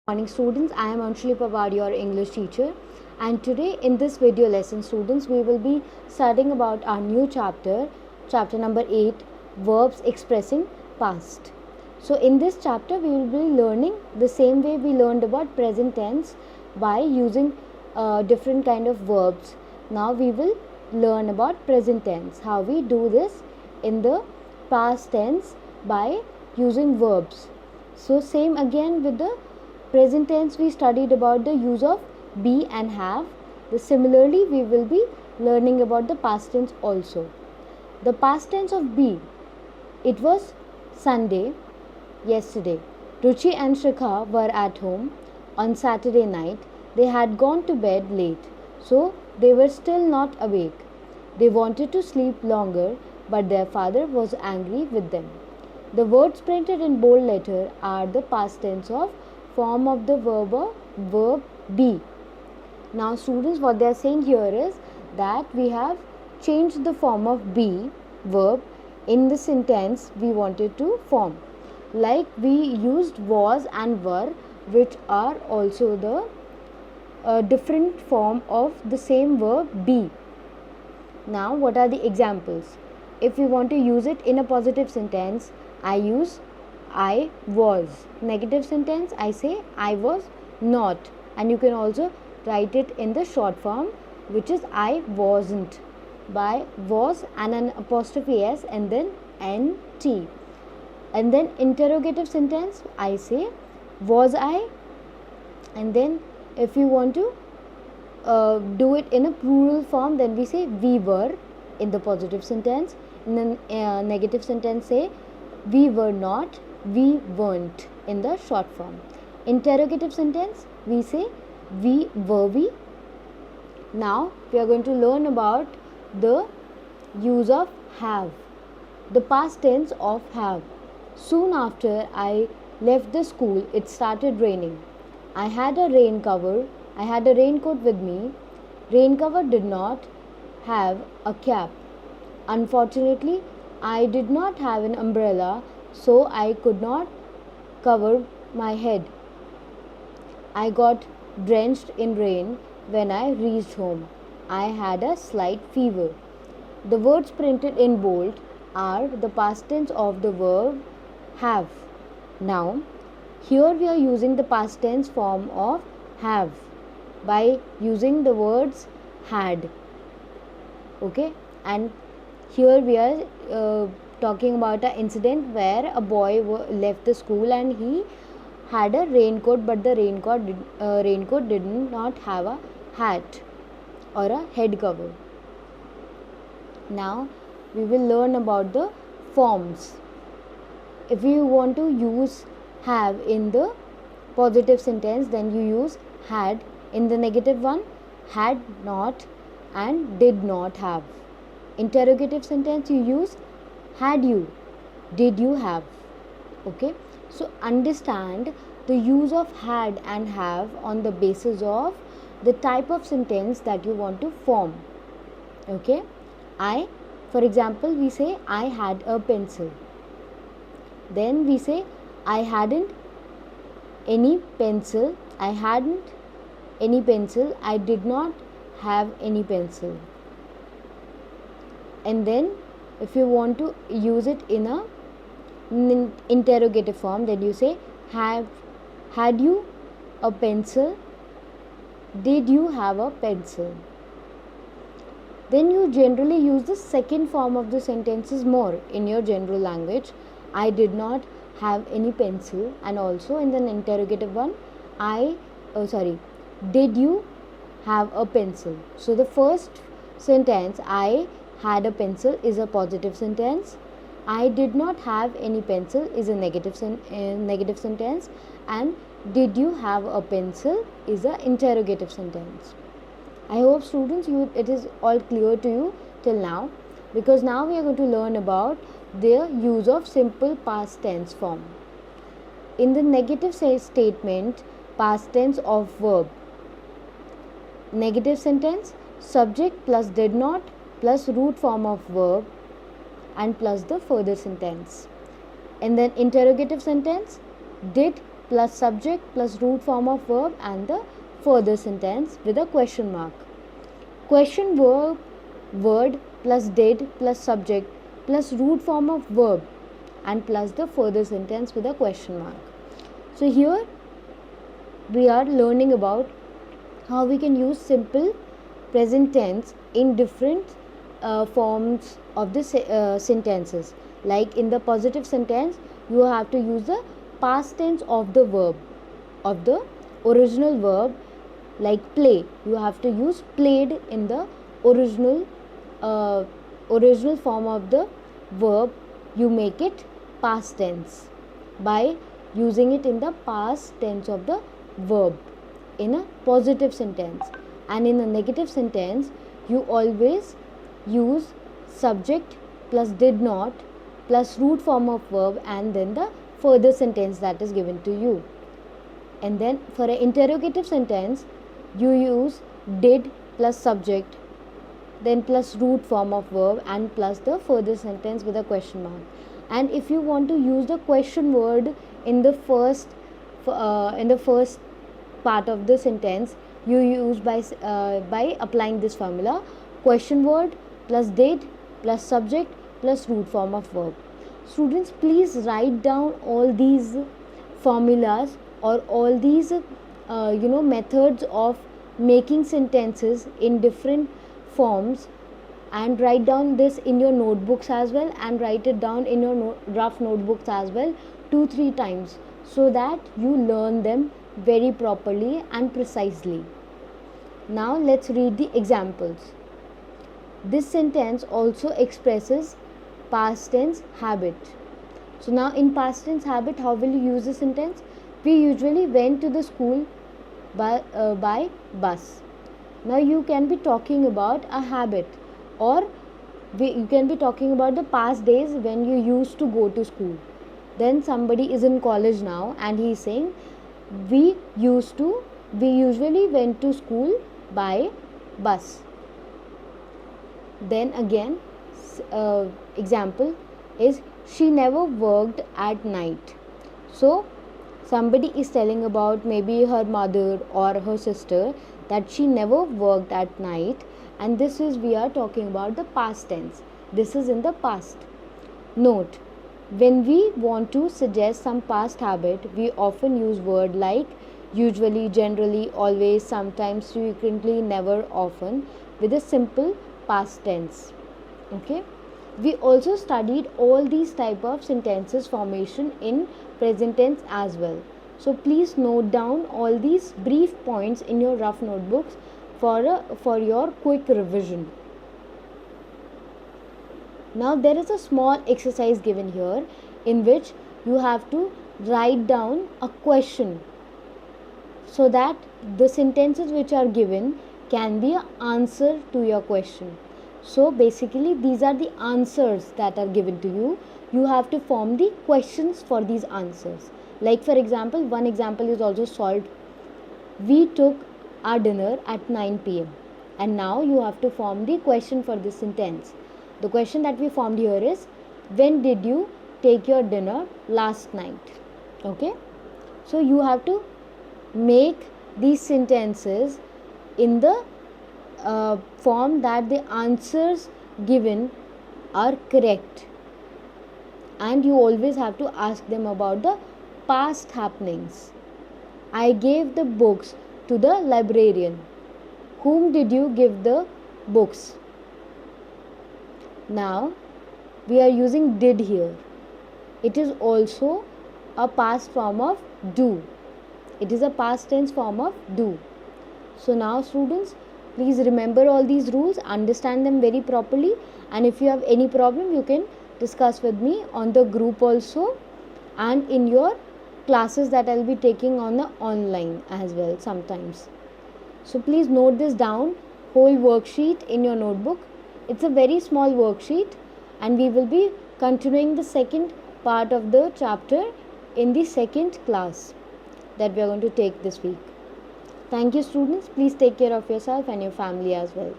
Morning students, I am Anshuli Pawar, your English teacher, and today in this video lesson students we will be studying about our new chapter number 8, verbs expressing past. So in this chapter we will be learning the same way we learned about present tense by using different kind of verbs. Now we will learn about present tense, how we do this in the past tense by using verbs. So same again with the present tense, we studied about the use of be and have. Similarly, we will be learning about the past tense also. The past tense of be, it was Sunday, yesterday. Ruchi and Shikha were at home on Saturday night. They had gone to bed late, so they were still not awake. They wanted to sleep longer, but their father was angry with them. The words printed in bold letter are the past tense of form of the verb be. Now students, what they are saying here is that we have changed the form of be verb in the sentence we wanted to form. Like we used was and were, which are also the different form of the same verb be. Now what are the examples? If we want to use it in a positive sentence, I use I was. Negative sentence, I say I was not. And you can also write it in the short form, which is I wasn't, by was and an apostrophe s and then nt. And then interrogative sentence, I say was I. And then if you want to do it in a plural form, then we say we were in the positive sentence. In the negative sentence, say we were not, we weren't in the short form. Interrogative sentence, we say we were we. Now we are going to learn about the use of have, the past tense of have. Soon after I left the school, it started raining. I had a raincoat with me. Rain cover did not have a cap. Unfortunately, I did not have an umbrella, so I could not cover my head. I got drenched in rain when I reached home. I had a slight fever. The words printed in bold are the past tense of the verb have. Now, here we are using the past tense form of have by using the words had. Okay, and here we are talking about an incident where a boy left the school and he had a raincoat, but the raincoat did not have a hat or a head cover. Now we will learn about the forms. If you want to use have in the positive sentence, then you use had. In the negative one, had not and did not have. Interrogative sentence, you use had you, did you have. Okay, so understand the use of had and have on the basis of the type of sentence that you want to form. Okay, I, for example, we say I had a pencil. Then we say I hadn't any pencil. I hadn't any pencil. I did not have any pencil. And then if you want to use it in a interrogative form, then you say had you a pencil, did you have a pencil. Then you generally use the second form of the sentences more in your general language. I did not have any pencil. And also in the interrogative one, did you have a pencil. So the first sentence, I had a pencil, is a positive sentence. I did not have any pencil is a negative sentence, and did you have a pencil is a interrogative sentence. I hope students it is all clear to you till now, because now we are going to learn about the use of simple past tense form. In the negative statement, past tense of verb, negative sentence, subject plus did not plus root form of verb and plus the further sentence. And then interrogative sentence, did plus subject plus root form of verb and the further sentence with a question mark. Question verb word plus did plus subject plus root form of verb and plus the further sentence with a question mark. So here we are learning about how we can use simple present tense in different forms of the sentences. Like in the positive sentence, you have to use the past tense of the verb, of the original verb. Like play, you have to use played in the original form of the verb. You make it past tense by using it in the past tense of the verb in a positive sentence. And in a negative sentence, you always use subject plus did not plus root form of verb and then the further sentence that is given to you. And then for an interrogative sentence, you use did plus subject then plus root form of verb and plus the further sentence with a question mark. And if you want to use the question word in the first part of the sentence, you use by applying this formula: question word plus did plus subject plus root form of verb. Students, please write down all these formulas or all these methods of making sentences in different forms, and write down this in your notebooks as well, and write it down in your rough notebooks as well 2-3 times, so that you learn them very properly and precisely. Now let's read the examples. This sentence also expresses past tense habit. So now in past tense habit, how will you use the sentence? We usually went to the school by bus. Now you can be talking about a habit, or you can be talking about the past days when you used to go to school. Then somebody is in college now and he is saying we usually went to school by bus. Then again, example is she never worked at night. So somebody is telling about maybe her mother or her sister that she never worked at night, and this is, we are talking about the past tense. This is in the past. Note, when we want to suggest some past habit, we often use word like usually, generally, always, sometimes, frequently, never, often with a simple past tense. Okay, we also studied all these type of sentences formation in present tense as well. So please note down all these brief points in your rough notebooks for your quick revision. Now there is a small exercise given here in which you have to write down a question, so that the sentences which are given can be an answer to your question. So basically these are the answers that are given to you. You have to form the questions for these answers. Like for example, one example is also solved. We took our dinner at 9 p.m. and now you have to form the question for this sentence. The question that we formed here is, when did you take your dinner last night? Okay, so you have to make these sentences in the form that the answers given are correct, and you always have to ask them about the past happenings. I gave the books to the librarian. Whom did you give the books? Now we are using did here. It is also a past form of do. It is a past tense form of do. So now students, please remember all these rules, understand them very properly, and if you have any problem you can discuss with me on the group also, and in your classes that I'll be taking on the online as well sometimes. So please note this down, whole worksheet in your notebook. It's a very small worksheet, and we will be continuing the second part of the chapter in the second class that we are going to take this week. Thank you students. Please take care of yourself and your family as well.